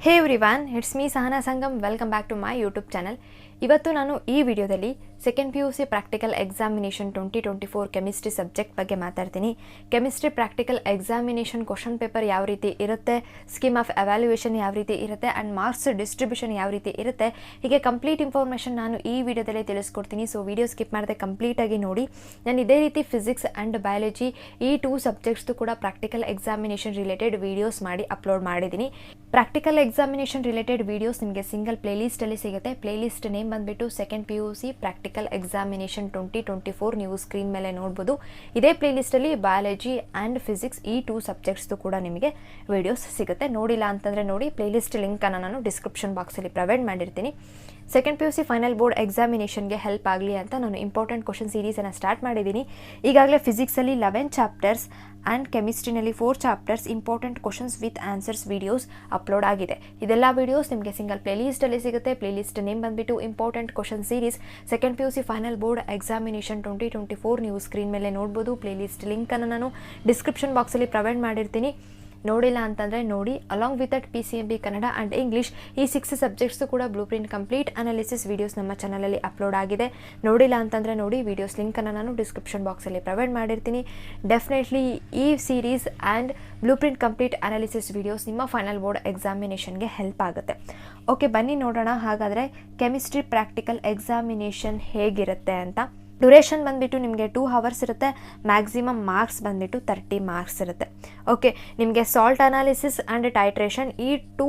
Hey everyone, it's me Sahana Sangam. Welcome back to my YouTube channel. ಇವತ್ತು ನಾನು ಈ ವಿಡಿಯೋದಲ್ಲಿ second PUC practical examination 2024 chemistry subject ಬಗ್ಗೆ ಮಾತಾಡ್ತೀನಿ. Chemistry practical examination question paper ಯಾವ ರೀತಿ ಇರುತ್ತೆ, ಸ್ಕೀಮ್ ಆಫ್ ಎವ್ಯಾಲ್ಯೂಯೇಷನ್ ಯಾವ ರೀತಿ ಇರುತ್ತೆ ಆ್ಯಂಡ್ ಮಾರ್ಕ್ಸ್ ಡಿಸ್ಟ್ರಿಬ್ಯೂಷನ್ ಯಾವ ರೀತಿ ಇರುತ್ತೆ, ಹೀಗೆ ಕಂಪ್ಲೀಟ್ ಇನ್ಫಾರ್ಮೇಷನ್ ನಾನು ಈ ವಿಡಿಯೋದಲ್ಲಿ ತಿಳಿಸ್ಕೊಡ್ತೀನಿ. ಸೊ ವಿಡಿಯೋ ಸ್ಕಿಪ್ ಮಾಡದೆ ಕಂಪ್ಲೀಟಾಗಿ ನೋಡಿ. ನಾನು ಇದೇ ರೀತಿ ಫಿಸಿಕ್ಸ್ ಆ್ಯಂಡ್ ಬಯಾಲಜಿ ಈ 2 ಸಬ್ಜೆಕ್ಟ್ಸ್ದು ಕೂಡ ಪ್ರಾಕ್ಟಿಕಲ್ ಎಕ್ಸಾಮಿನೇಷನ್ ರಿಲೇಟೆಡ್ ವೀಡಿಯೋಸ್ ಮಾಡಿ ಅಪ್ಲೋಡ್ ಮಾಡಿದ್ದೀನಿ. ಪ್ರಾಕ್ಟಿಕಲ್ ಎಕ್ಸಾಮಿನೇಷನ್ ರಿಲೇಟೆಡ್ ವೀಡಿಯೋಸ್ ನಿಮಗೆ ಸಿಂಗಲ್ ಪ್ಲೇಲಿಸ್ಟಲ್ಲಿ ಸಿಗುತ್ತೆ. ಪ್ಲೇಲಿಸ್ಟ್ ನೇಮ್ ಬಂದುಬಿಟ್ಟು ಸೆಕೆಂಡ್ PUC ಪ್ರಾಕ್ಟಿಕಲ್ ಎಕ್ಸಾಮಿನೇಷನ್ 2024 ನೀವು ಸ್ಕ್ರೀನ್ ಮೇಲೆ ನೋಡ್ಬೋದು. ಇದೇ ಪ್ಲೇಲಿಸ್ಟಲ್ಲಿ ಬಯಾಲಜಿ ಆ್ಯಂಡ್ ಫಿಸಿಕ್ಸ್ ಈ 2 ಸಬ್ಜೆಕ್ಟ್ಸ್ದು ಕೂಡ ನಿಮಗೆ ವೀಡಿಯೋಸ್ ಸಿಗುತ್ತೆ. ನೋಡಿಲ್ಲ ಅಂತಂದರೆ ನೋಡಿ, ಪ್ಲೇಲಿಸ್ಟ್ ಲಿಂಕನ್ನು ನಾನು ಡಿಸ್ಕ್ರಿಪ್ಷನ್ ಬಾಕ್ಸಲ್ಲಿ ಪ್ರೊವೈಡ್ ಮಾಡಿರ್ತೀನಿ. ಸೆಕೆಂಡ್ PUC ಫೈನಲ್ ಬೋರ್ಡ್ ಎಕ್ಸಾಮಿನೇಷನ್ಗೆ ಹೆಲ್ಪ್ ಆಗಲಿ ಅಂತ ನಾನು ಇಂಪಾರ್ಟೆಂಟ್ ಕ್ವಶನ್ ಸೀರೀಸನ್ನು ಸ್ಟಾರ್ಟ್ ಮಾಡಿದ್ದೀನಿ. ಈಗಾಗಲೇ ಫಿಸಿಕ್ಸಲ್ಲಿ 11 ಚಾಪ್ಟರ್ಸ್ ಆ್ಯಂಡ್ ಕೆಮಿಸ್ಟ್ರಿನಲ್ಲಿ 4 chapters important questions with answers videos upload ಆಗಿದೆ. ಇದೆಲ್ಲ ವೀಡಿಯೋಸ್ ನಿಮಗೆ ಸಿಂಗಲ್ ಪ್ಲೇಲಿಸ್ಟಲ್ಲಿ ಸಿಗುತ್ತೆ. ಪ್ಲೇಲಿಸ್ಟ್ ನೇಮ್ ಬಂದುಬಿಟ್ಟು important question series second PUC final board examination 2024 ನೀವು ಸ್ಕ್ರೀನ್ ಮೇಲೆ ನೋಡ್ಬೋದು. ಪ್ಲೇಲಿಸ್ಟ್ ಲಿಂಕನ್ನು ನಾನು ಡಿಸ್ಕ್ರಿಪ್ಷನ್ ಬಾಕ್ಸಲ್ಲಿ ಪ್ರೊವೈಡ್ ಮಾಡಿರ್ತೀನಿ. ನೋಡಿಲ್ಲ ಅಂತಂದರೆ ನೋಡಿ. Along with that PCMB Kannada and English ಈ 6 ಸಬ್ಜೆಕ್ಟ್ಸು ಕೂಡ blue print complete analysis videos ನಮ್ಮ ಚಾನಲಲ್ಲಿ ಅಪ್ಲೋಡ್ ಆಗಿದೆ. ನೋಡಿಲ್ಲ ಅಂತಂದರೆ ನೋಡಿ, ವೀಡಿಯೋಸ್ ಲಿಂಕನ್ನು ನಾನು ಡಿಸ್ಕ್ರಿಪ್ಷನ್ ಬಾಕ್ಸಲ್ಲಿ ಪ್ರೊವೈಡ್ ಮಾಡಿರ್ತೀನಿ. ಡೆಫಿನೆಟ್ಲಿ ಈ series and blue print complete analysis videos ನಿಮ್ಮ ಫೈನಲ್ ಬೋರ್ಡ್ ಎಕ್ಸಾಮಿನೇಷನ್ಗೆ ಹೆಲ್ಪ್ ಆಗುತ್ತೆ. ಓಕೆ, ಬನ್ನಿ ನೋಡೋಣ ಹಾಗಾದರೆ ಕೆಮಿಸ್ಟ್ರಿ ಪ್ರಾಕ್ಟಿಕಲ್ ಎಕ್ಸಾಮಿನೇಷನ್ ಹೇಗಿರುತ್ತೆ ಅಂತ. ಡ್ಯೂರೇಷನ್ ಬಂದುಬಿಟ್ಟು ನಿಮಗೆ 2 ಅವರ್ಸ್ ಇರುತ್ತೆ. ಮ್ಯಾಕ್ಸಿಮಮ್ ಮಾರ್ಕ್ಸ್ ಬಂದುಬಿಟ್ಟು 30 ಮಾರ್ಕ್ಸ್ ಇರುತ್ತೆ. ಓಕೆ, ನಿಮಗೆ ಸಾಲ್ಟ್ ಅನಾಲಿಸಿಸ್ ಆ್ಯಂಡ್ ಟೈಟ್ರೇಷನ್ ಈ 2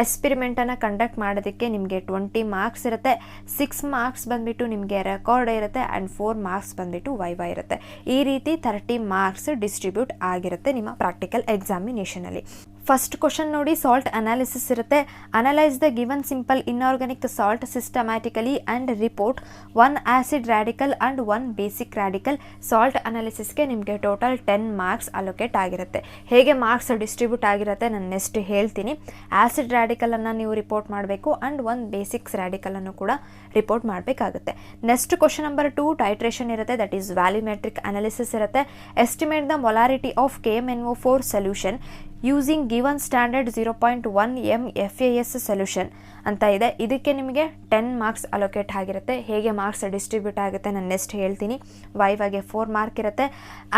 ಎಕ್ಸ್ಪೆರಿಮೆಂಟನ್ನು ಕಂಡಕ್ಟ್ ಮಾಡೋದಕ್ಕೆ ನಿಮಗೆ 20 ಮಾರ್ಕ್ಸ್ ಇರುತ್ತೆ. 6 ಮಾರ್ಕ್ಸ್ ಬಂದುಬಿಟ್ಟು ನಿಮಗೆ ರೆಕಾರ್ಡ್ ಇರುತ್ತೆ ಆ್ಯಂಡ್ 4 ಮಾರ್ಕ್ಸ್ ಬಂದುಬಿಟ್ಟು ವೈವಾ ಇರುತ್ತೆ. ಈ ರೀತಿ 30 ಮಾರ್ಕ್ಸ್ ಡಿಸ್ಟ್ರಿಬ್ಯೂಟ್ ಆಗಿರುತ್ತೆ ನಿಮ್ಮ ಪ್ರಾಕ್ಟಿಕಲ್ ಎಕ್ಸಾಮಿನೇಷನಲ್ಲಿ. ಫಸ್ಟ್ ಕ್ವಶನ್ ನೋಡಿ, ಸಾಲ್ಟ್ ಅನಾಲಿಸಿಸ್ ಇರುತ್ತೆ. Analyse the given simple inorganic salt systematically and report 1 acid radical and 1 basic radical. Salt ಅನಾಲಿಸಿಸ್ಗೆ ನಿಮಗೆ ಟೋಟಲ್ 10 ಮಾರ್ಕ್ಸ್ ಅಲೋಕೇಟ್ ಆಗಿರುತ್ತೆ. ಹೇಗೆ ಮಾರ್ಕ್ಸ್ ಡಿಸ್ಟ್ರಿಬ್ಯೂಟ್ ಆಗಿರುತ್ತೆ ನಾನು ನೆಕ್ಸ್ಟ್ ಹೇಳ್ತೀನಿ. ಆ್ಯಸಿಡ್ ರ್ಯಾಡಿಕಲನ್ನು ನೀವು ರಿಪೋರ್ಟ್ ಮಾಡಬೇಕು ಆ್ಯಂಡ್ 1 ಬೇಸಿಕ್ಸ್ ರ್ಯಾಡಿಕಲನ್ನು ಕೂಡ ರಿಪೋರ್ಟ್ ಮಾಡಬೇಕಾಗುತ್ತೆ. ನೆಕ್ಸ್ಟ್ ಕ್ವಶನ್ ನಂಬರ್ 2 ಟೈಟ್ರೇಷನ್ ಇರುತ್ತೆ. ದಟ್ ಈಸ್ ವ್ಯಾಲ್ಯೂಮೆಟ್ರಿಕ್ ಅನಾಲಿಸಿಸ್ ಇರುತ್ತೆ. Estimate the molarity of KMnO4 solution using given standard 0.1 mFAS solution ಅಂತ ಇದೆ. ಇದಕ್ಕೆ ನಿಮಗೆ 10 ಮಾರ್ಕ್ಸ್ ಅಲೋಕೇಟ್ ಆಗಿರುತ್ತೆ. ಹೇಗೆ ಮಾರ್ಕ್ಸ್ ಡಿಸ್ಟ್ರಿಬ್ಯೂಟ್ ಆಗುತ್ತೆ ನಾನು ನೆಕ್ಸ್ಟ್ ಹೇಳ್ತೀನಿ. ವೈವಾಗೆ 4 ಮಾರ್ಕ್ ಇರುತ್ತೆ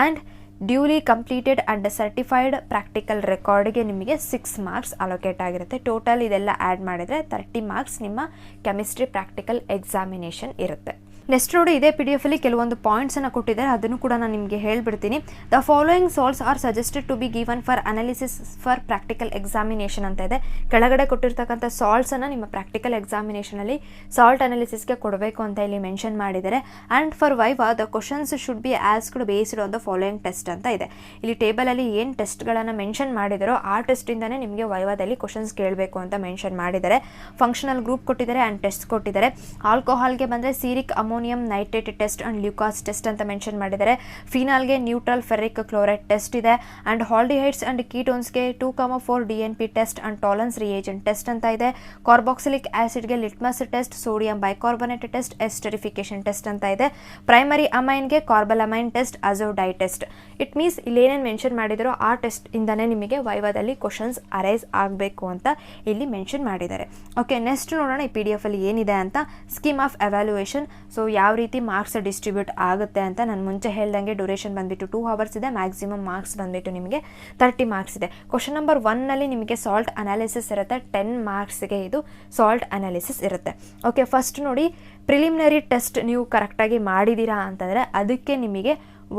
and duly completed and certified practical ರೆಕಾರ್ಡ್ಗೆ ನಿಮಗೆ 6 ಮಾರ್ಕ್ಸ್ ಅಲೋಕೇಟ್ ಆಗಿರುತ್ತೆ. ಟೋಟಲ್ ಇದೆಲ್ಲ ಆ್ಯಡ್ ಮಾಡಿದರೆ 30 ಮಾರ್ಕ್ಸ್ ನಿಮ್ಮ ಕೆಮಿಸ್ಟ್ರಿ ಪ್ರಾಕ್ಟಿಕಲ್ ಎಕ್ಸಾಮಿನೇಷನ್ ಇರುತ್ತೆ. ನೆಕ್ಸ್ಟ್ ನೋಡಿ, ಇದೇ PDF ಅಲ್ಲಿ ಕೆಲವೊಂದು ಪಾಯಿಂಟ್ಸನ್ನು ಕೊಟ್ಟಿದ್ದಾರೆ, ಅದನ್ನು ಕೂಡ ನಾನು ನಿಮಗೆ ಹೇಳ್ಬಿಡ್ತೀನಿ. The following salts are suggested to be given for analysis for practical examination ಅಂತ ಇದೆ. ಕೆಳಗಡೆ ಕೊಟ್ಟಿರ್ತಕ್ಕಂಥ ಸಾಲ್ಟ್ಸನ್ನು ನಿಮ್ಮ ಪ್ರಾಕ್ಟಿಕಲ್ ಎಕ್ಸಾಮಿನೇಷನಲ್ಲಿ ಸಾಲ್ಟ್ ಅನಾಲಿಸಿಸ್ಗೆ ಕೊಡಬೇಕು ಅಂತ ಇಲ್ಲಿ ಮೆನ್ಷನ್ ಮಾಡಿದ್ದಾರೆ. And for viva the questions should be asked based on the following test ಅಂತ ಇದೆ. ಇಲ್ಲಿ ಟೇಬಲಲ್ಲಿ ಏನು ಟೆಸ್ಟ್ಗಳನ್ನು ಮೆನ್ಷನ್ ಮಾಡಿದಾರೋ ಆ ಟೆಸ್ಟಿಂದನೇ ನಿಮಗೆ ವೈವಾದಲ್ಲಿ ಕ್ವಶನ್ಸ್ ಕೇಳಬೇಕು ಅಂತ ಮೆನ್ಷನ್ ಮಾಡಿದ್ದಾರೆ. ಫಂಕ್ಷನಲ್ ಗ್ರೂಪ್ ಕೊಟ್ಟಿದ್ದಾರೆ ಆ್ಯಂಡ್ ಟೆಸ್ಟ್ ಕೊಟ್ಟಿದ್ದಾರೆ. ಆಲ್ಕೋಹಾಲ್ಗೆ ಬಂದರೆ ceric ammonium nitrate test and Lucas test ಅಂತ ಮೆನ್ಷನ್ ಮಾಡಿದ್ದಾರೆ. ಫಿನಾಲ್ಗೆ ನ್ಯೂಟ್ರಲ್ ಫೆರಿಕ್ ಕ್ಲೋರೈಡ್ ಟೆಸ್ಟ್ ಇದೆ. ಆ್ಯಂಡ್ ಹಾಲ್ಡಿಹೈಡ್ಸ್ ಆ್ಯಂಡ್ ಕೀಟೋನ್ಸ್ಗೆ 2,4 DNP test and Tollens reagent test ಅಂತ ಇದೆ. ಕಾರ್ಬಾಕ್ಸಿಲಿಕ್ ಆಸಿಡ್ಗೆ litmus test, sodium bicarbonate test, esterification test ಅಂತ ಇದೆ. ಪ್ರೈಮರಿ ಅಮೈನ್ಗೆ carbylamine test, azo dye test. It means ಇಲ್ಲಿ ಏನೇನು ಮೆನ್ಷನ್ ಮಾಡಿದಾರೋ ಆ ಟೆಸ್ಟ್ ಇಂದನೇ ನಿಮಗೆ ವೈವಾದಲ್ಲಿ ಕ್ವಶನ್ಸ್ ಅರೈಸ್ ಆಗಬೇಕು ಅಂತ ಇಲ್ಲಿ ಮೆನ್ಷನ್ ಮಾಡಿದ್ದಾರೆ. ಓಕೆ, ನೆಕ್ಸ್ಟ್ ನೋಡೋಣ ಈ PDF ಅಲ್ಲಿ ಏನಿದೆ ಅಂತ. Scheme of evaluation. ಸೊ ಯಾವ ರೀತಿ ಮಾರ್ಕ್ಸ್ ಡಿಸ್ಟ್ರಿಬ್ಯೂಟ್ ಆಗುತ್ತೆ ಅಂತ ನಾನು ಮುಂಚೆ ಹೇಳ್ದಂಗೆ ಡ್ಯೂರೇಷನ್ ಬಂದುಬಿಟ್ಟು 2 ಅವರ್ಸ್ ಇದೆ. ಮ್ಯಾಕ್ಸಿಮಮ್ ಮಾರ್ಕ್ಸ್ ಬಂದುಬಿಟ್ಟು ನಿಮಗೆ 30 ಮಾರ್ಕ್ಸ್ ಇದೆ. ಕ್ವಶನ್ ನಂಬರ್ 1ನಲ್ಲಿ ನಿಮಗೆ ಸಾಲ್ಟ್ ಅನಾಲಿಸಿಸ್ ಇರುತ್ತೆ. 10 ಮಾರ್ಕ್ಸ್ಗೆ ಇದು ಸಾಲ್ಟ್ ಅನಾಲಿಸಿಸ್ ಇರುತ್ತೆ. ಓಕೆ, ಫಸ್ಟ್ ನೋಡಿ, ಪ್ರಿಲಿಮಿನರಿ ಟೆಸ್ಟ್ ನೀವು ಕರೆಕ್ಟಾಗಿ ಮಾಡಿದ್ದೀರಾ ಅಂತಂದರೆ ಅದಕ್ಕೆ ನಿಮಗೆ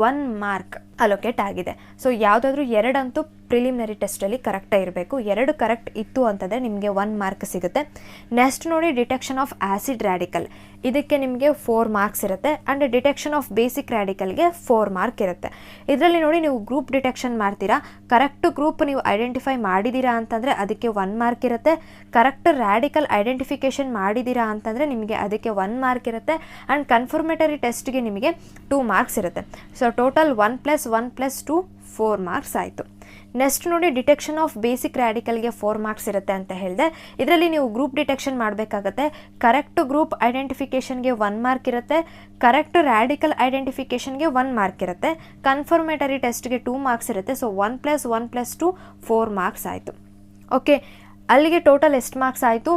1 ಮಾರ್ಕ್ ಅಲೋಕೇಟ್ ಆಗಿದೆ. ಸೊ ಯಾವುದಾದ್ರೂ 2 ಅಂತೂ ಪ್ರಿಲಿಮಿನರಿ ಟೆಸ್ಟಲ್ಲಿ ಕರೆಕ್ಟಾಗಿ ಇರಬೇಕು. 2 ಕರೆಕ್ಟ್ ಇತ್ತು ಅಂತಂದರೆ ನಿಮಗೆ 1 ಮಾರ್ಕ್ ಸಿಗುತ್ತೆ. ನೆಕ್ಸ್ಟ್ ನೋಡಿ, ಡಿಟೆಕ್ಷನ್ ಆಫ್ ಆ್ಯಸಿಡ್ ರ್ಯಾಡಿಕಲ್ ಇದಕ್ಕೆ ನಿಮಗೆ 4 ಮಾರ್ಕ್ಸ್ ಇರುತ್ತೆ. ಆ್ಯಂಡ್ ಡಿಟೆಕ್ಷನ್ ಆಫ್ ಬೇಸಿಕ್ ರ್ಯಾಡಿಕಲ್ಗೆ 4 ಮಾರ್ಕ್ ಇರುತ್ತೆ. ಇದರಲ್ಲಿ ನೋಡಿ, ನೀವು ಗ್ರೂಪ್ ಡಿಟೆಕ್ಷನ್ ಮಾಡ್ತೀರಾ, ಕರೆಕ್ಟ್ ಗ್ರೂಪ್ ನೀವು ಐಡೆಂಟಿಫೈ ಮಾಡಿದ್ದೀರಾ ಅಂತಂದರೆ ಅದಕ್ಕೆ 1 ಮಾರ್ಕ್ ಇರುತ್ತೆ. ಕರೆಕ್ಟ್ ರ್ಯಾಡಿಕಲ್ ಐಡೆಂಟಿಫಿಕೇಷನ್ ಮಾಡಿದ್ದೀರಾ ಅಂತಂದರೆ ನಿಮಗೆ ಅದಕ್ಕೆ 1 ಮಾರ್ಕ್ ಇರುತ್ತೆ. ಆ್ಯಂಡ್ ಕನ್ಫರ್ಮೇಟರಿ ಟೆಸ್ಟ್ಗೆ ನಿಮಗೆ 2 ಮಾರ್ಕ್ಸ್ ಇರುತ್ತೆ. ಸೊ ಟೋಟಲ್ 1 + 1 + 2 4 ಮಾರ್ಕ್ಸ್ ಆಯಿತು. ನೆಕ್ಸ್ಟ್ ನೋಡಿ, ಡಿಟೆಕ್ಷನ್ ಆಫ್ ಬೇಸಿಕ್ ರ್ಯಾಡಿಕಲ್ಗೆ 4 ಮಾರ್ಕ್ಸ್ ಇರುತ್ತೆ ಅಂತ ಹೇಳಿದೆ. ಇದರಲ್ಲಿ ನೀವು ಗ್ರೂಪ್ ಡಿಟೆಕ್ಷನ್ ಮಾಡಬೇಕಾಗತ್ತೆ. ಕರೆಕ್ಟ್ ಗ್ರೂಪ್ ಐಡೆಂಟಿಫಿಕೇಷನ್ಗೆ 1 ಮಾರ್ಕ್ ಇರುತ್ತೆ. ಕರೆಕ್ಟ್ ರ್ಯಾಡಿಕಲ್ ಐಡೆಂಟಿಫಿಕೇಷನ್ಗೆ 1 ಮಾರ್ಕ್ ಇರುತ್ತೆ. ಕನ್ಫರ್ಮೇಟರಿ ಟೆಸ್ಟ್ಗೆ 2 ಮಾರ್ಕ್ಸ್ ಇರುತ್ತೆ. ಸೊ 1 + 1 + 2 4 ಮಾರ್ಕ್ಸ್ ಆಯಿತು. ಓಕೆ, ಅಲ್ಲಿಗೆ ಟೋಟಲ್ ಎಷ್ಟು ಮಾರ್ಕ್ಸ್ ಆಯಿತು?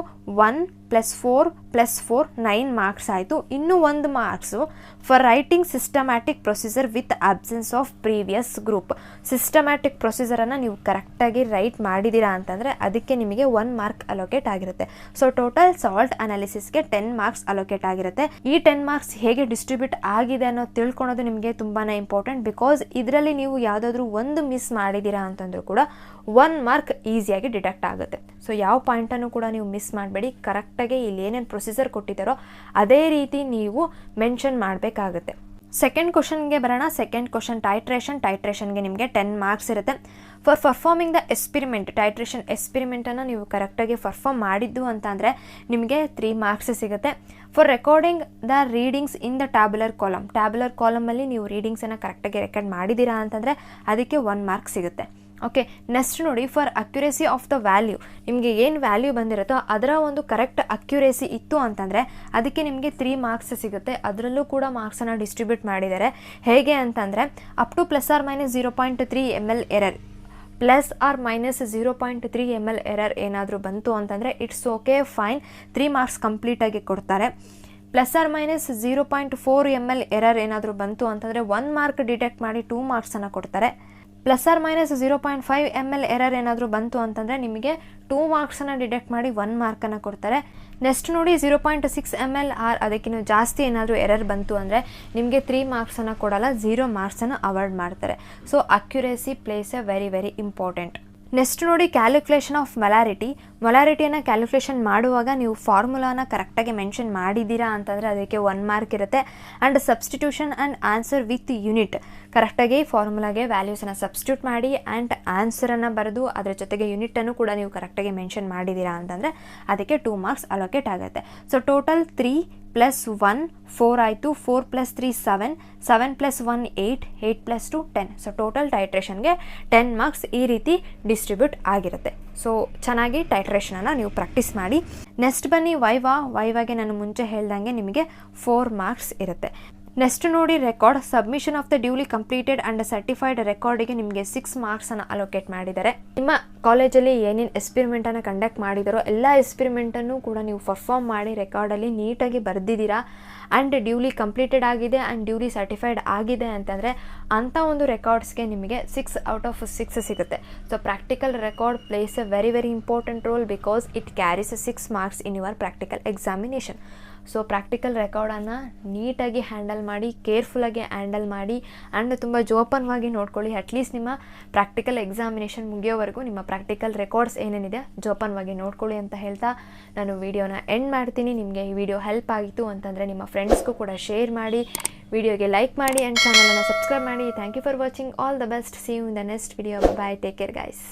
1 + 4 + 4 9 ಮಾರ್ಕ್ಸ್ ಆಯಿತು. ಇನ್ನೂ 1 marks for writing systematic procedure with absence of previous group. Systematic ಪ್ರೊಸೀಜರನ್ನು ನೀವು ಕರೆಕ್ಟಾಗಿ ರೈಟ್ ಮಾಡಿದ್ದೀರಾ ಅಂತಂದರೆ ಅದಕ್ಕೆ ನಿಮಗೆ 1 ಮಾರ್ಕ್ ಅಲೋಕೇಟ್ ಆಗಿರುತ್ತೆ. ಸೊ ಟೋಟಲ್ ಸಾಲ್ಟ್ ಅನಾಲಿಸಿಸ್ಗೆ 10 ಮಾರ್ಕ್ಸ್ ಅಲೋಕೇಟ್ ಆಗಿರುತ್ತೆ. ಈ 10 ಮಾರ್ಕ್ಸ್ ಹೇಗೆ ಡಿಸ್ಟ್ರಿಬ್ಯೂಟ್ ಆಗಿದೆ ಅನ್ನೋ ತಿಳ್ಕೊಳೋದು ನಿಮಗೆ ತುಂಬಾ ಇಂಪಾರ್ಟೆಂಟ್. ಬಿಕಾಸ್ ಇದರಲ್ಲಿ ನೀವು ಯಾವುದಾದ್ರೂ ಒಂದು ಮಿಸ್ ಮಾಡಿದ್ದೀರಾ ಅಂತಂದ್ರೂ ಕೂಡ 1 ಮಾರ್ಕ್ ಈಸಿಯಾಗಿ ಡಿಡಕ್ಟ್ ಆಗುತ್ತೆ. ಸೊ ಯಾವ ಪಾಯಿಂಟನ್ನು ಕೂಡ ನೀವು ಮಿಸ್ ಮಾಡಬೇಡಿ. ಕರೆಕ್ಟಾಗಿ ಇಲ್ಲಿ ಏನೇನು ಪ್ರೊಸೀಜರ್ ಕೊಟ್ಟಿದ್ದಾರೋ ಅದೇ ರೀತಿ ನೀವು ಮೆನ್ಷನ್ ಮಾಡಬೇಕಾಗುತ್ತೆ. ಸೆಕೆಂಡ್ ಕ್ವಶನ್ಗೆ ಬರೋಣ. ಸೆಕೆಂಡ್ ಕ್ವಶನ್ ಟೈಟ್ರೇಷನ್ಗೆ ನಿಮಗೆ 10 ಮಾರ್ಕ್ಸ್ ಇರುತ್ತೆ. For performing the experiment, titration ಎಕ್ಸ್ಪಿರಿಮೆಂಟನ್ನು ನೀವು ಕರೆಕ್ಟಾಗಿ ಪರ್ಫಾರ್ಮ್ ಮಾಡಿದ್ದು ಅಂತ ಅಂದರೆ ನಿಮಗೆ 3 ಮಾರ್ಕ್ಸ್ ಸಿಗುತ್ತೆ. For recording the readings in the tabular ಕಾಲಮಲ್ಲಿ ನೀವು ರೀಡಿಂಗ್ಸನ್ನು ಕರೆಕ್ಟಾಗಿ ರೆಕಾರ್ಡ್ ಮಾಡಿದ್ದೀರಾ ಅಂತಂದರೆ ಅದಕ್ಕೆ 1 ಮಾರ್ಕ್ ಸಿಗುತ್ತೆ. ಓಕೆ, ನೆಕ್ಸ್ಟ್ ನೋಡಿ, for accuracy of the value, ನಿಮಗೆ ಏನು ವ್ಯಾಲ್ಯೂ ಬಂದಿರುತ್ತೋ ಅದರ ಒಂದು ಕರೆಕ್ಟ್ ಅಕ್ಯುರೇಸಿ ಇತ್ತು ಅಂತಂದರೆ ಅದಕ್ಕೆ ನಿಮಗೆ 3 ಮಾರ್ಕ್ಸ್ ಸಿಗುತ್ತೆ. ಅದರಲ್ಲೂ ಕೂಡ ಮಾರ್ಕ್ಸನ್ನು ಡಿಸ್ಟ್ರಿಬ್ಯೂಟ್ ಮಾಡಿದ್ದಾರೆ. ಹೇಗೆ ಅಂತಂದರೆ up to ±0.3 ml error, ±0.3 ml error ಏನಾದರೂ ಬಂತು ಅಂತಂದರೆ ಇಟ್ಸ್ ಓಕೆ, ಫೈನ್, 3 ಮಾರ್ಕ್ಸ್ ಕಂಪ್ಲೀಟಾಗಿ ಕೊಡ್ತಾರೆ. ±0.4 ml ಎರರ್ ಏನಾದರೂ ಬಂತು ಅಂತಂದರೆ 1 ಮಾರ್ಕ್ ಡಿಟೆಕ್ಟ್ ಮಾಡಿ 2 ಮಾರ್ಕ್ಸನ್ನು ಕೊಡ್ತಾರೆ. ±0.5 ml ಎರರ್ ಏನಾದರೂ ಬಂತು ಅಂತಂದರೆ ನಿಮಗೆ 2 ಮಾರ್ಕ್ಸನ್ನು ಡಿಡಕ್ಟ್ ಮಾಡಿ 1 ಮಾರ್ಕನ್ನು ಕೊಡ್ತಾರೆ. ನೆಕ್ಸ್ಟ್ ನೋಡಿ 0.6 ml ಅದಕ್ಕಿಂತ ಜಾಸ್ತಿ ಏನಾದರೂ ಎರರ್ ಬಂತು ಅಂದರೆ ನಿಮಗೆ 3 ಮಾರ್ಕ್ಸನ್ನು ಕೊಡಲ್ಲ, 0 ಮಾರ್ಕ್ಸನ್ನು ಅವಾಯ್ಡ್ ಮಾಡ್ತಾರೆ. So accuracy place a very very important. Next ನೋಡಿ ಕ್ಯಾಲ್ಕುಲೇಷನ್ ಆಫ್ ಮೊಲಾರಿಟಿಯನ್ನು ಕ್ಯಾಲ್ಕುಲೇಷನ್ ಮಾಡುವಾಗ ನೀವು ಫಾರ್ಮುಲಾನ ಕರೆಕ್ಟಾಗಿ ಮೆನ್ಷನ್ ಮಾಡಿದ್ದೀರಾ ಅಂತಂದರೆ ಅದಕ್ಕೆ 1 ಮಾರ್ಕ್ ಇರುತ್ತೆ. And substitution and answer with unit, ಕರೆಕ್ಟಾಗಿ ಫಾರ್ಮುಲಾಗೆ ವ್ಯಾಲ್ಯೂಸನ್ನು ಸಬ್ಸ್ಟಿಟ್ಯೂಟ್ ಮಾಡಿ ಆ್ಯಂಡ್ ಆನ್ಸರನ್ನು ಬರೆದು ಅದರ ಜೊತೆಗೆ ಯೂನಿಟನ್ನು ಕೂಡ ನೀವು ಕರೆಕ್ಟಾಗಿ ಮೆನ್ಷನ್ ಮಾಡಿದ್ದೀರಾ ಅಂತಂದರೆ ಅದಕ್ಕೆ 2 ಮಾರ್ಕ್ಸ್ ಅಲೋಕೇಟ್ ಆಗುತ್ತೆ. ಸೊ ಟೋಟಲ್ 3 + 1 4 ಆಯಿತು, 4 + 3 7, 7 + 1 8, 8 + 2 10. ಸೊ ಟೋಟಲ್ ಟೈಟ್ರೇಷನ್ಗೆ 10 ಮಾರ್ಕ್ಸ್ ಈ ರೀತಿ ಡಿಸ್ಟ್ರಿಬ್ಯೂಟ್ ಆಗಿರುತ್ತೆ. ಸೊ ಚೆನ್ನಾಗಿ ಟೈಟ್ರೇಷನನ್ನು ನೀವು ಪ್ರಾಕ್ಟೀಸ್ ಮಾಡಿ. ನೆಕ್ಸ್ಟ್ ಬನ್ನಿ ವೈವಾಗೆ ನಾನು ಮುಂಚೆ ಹೇಳ್ದಂಗೆ ನಿಮಗೆ 4 ಮಾರ್ಕ್ಸ್ ಇರುತ್ತೆ. ನೆಕ್ಸ್ಟ್ ನೋಡಿ record, submission of the duly completed and certified ರೆಕಾರ್ಡಿಗೆ ನಿಮಗೆ 6 ಮಾರ್ಕ್ಸನ್ನು ಅಲೋಕೇಟ್ ಮಾಡಿದ್ದಾರೆ. ನಿಮ್ಮ ಕಾಲೇಜಲ್ಲಿ ಏನೇನು ಎಕ್ಸ್ಪಿರಿಮೆಂಟನ್ನು ಕಂಡಕ್ಟ್ ಮಾಡಿದಾರೋ ಎಲ್ಲ ಎಕ್ಸ್ಪಿರಿಮೆಂಟನ್ನು ಕೂಡ ನೀವು ಪರ್ಫಾರ್ಮ್ ಮಾಡಿ ರೆಕಾರ್ಡಲ್ಲಿ ನೀಟಾಗಿ ಬರೆದಿದ್ದೀರಾ ಆ್ಯಂಡ್ ಡ್ಯೂಲಿ ಕಂಪ್ಲೀಟೆಡ್ ಆಗಿದೆ ಆ್ಯಂಡ್ ಡ್ಯೂಲಿ ಸರ್ಟಿಫೈಡ್ ಆಗಿದೆ ಅಂತಂದರೆ ಅಂಥ ಒಂದು ರೆಕಾರ್ಡ್ಸ್ಗೆ ನಿಮಗೆ 6 ಔಟ್ ಆಫ್ 6 ಸಿಗುತ್ತೆ. So practical record plays a very very important role because it carries 6 marks in your practical examination. So practical ರೆಕಾರ್ಡನ್ನು ನೀಟಾಗಿ ಹ್ಯಾಂಡಲ್ ಮಾಡಿ, ಕೇರ್ಫುಲ್ಲಾಗಿ ಹ್ಯಾಂಡಲ್ ಮಾಡಿ ಆ್ಯಂಡ್ ತುಂಬ ಜೋಪಾನವಾಗಿ ನೋಡ್ಕೊಳ್ಳಿ. ಅಟ್ಲೀಸ್ಟ್ ನಿಮ್ಮ ಪ್ರಾಕ್ಟಿಕಲ್ ಎಕ್ಸಾಮಿನೇಷನ್ ಮುಗಿಯೋವರೆಗೂ ನಿಮ್ಮ ಪ್ರಾಕ್ಟಿಕಲ್ ರೆಕಾರ್ಡ್ಸ್ ಏನೇನಿದೆ ಜೋಪಾನವಾಗಿ ನೋಡ್ಕೊಳ್ಳಿ ಅಂತ ಹೇಳ್ತಾ ನಾನು ವಿಡಿಯೋನ ಎಂಡ್ ಮಾಡ್ತೀನಿ. ನಿಮಗೆ ಈ ವಿಡಿಯೋ ಹೆಲ್ಪ್ ಆಗಿತ್ತು ಅಂತಂದರೆ ನಿಮ್ಮ ಫ್ರೆಂಡ್ಸ್ಗೂ ಕೂಡ ಶೇರ್ ಮಾಡಿ, ವಿಡಿಯೋಗೆ ಲೈಕ್ ಮಾಡಿ ಆ್ಯಂಡ್ ಚಾನಲನ್ನು ಸಬ್ಸ್ಕ್ರೈಬ್ ಮಾಡಿ. Thank you for watching. All the best. See you in the next video. Bye. Take care guys.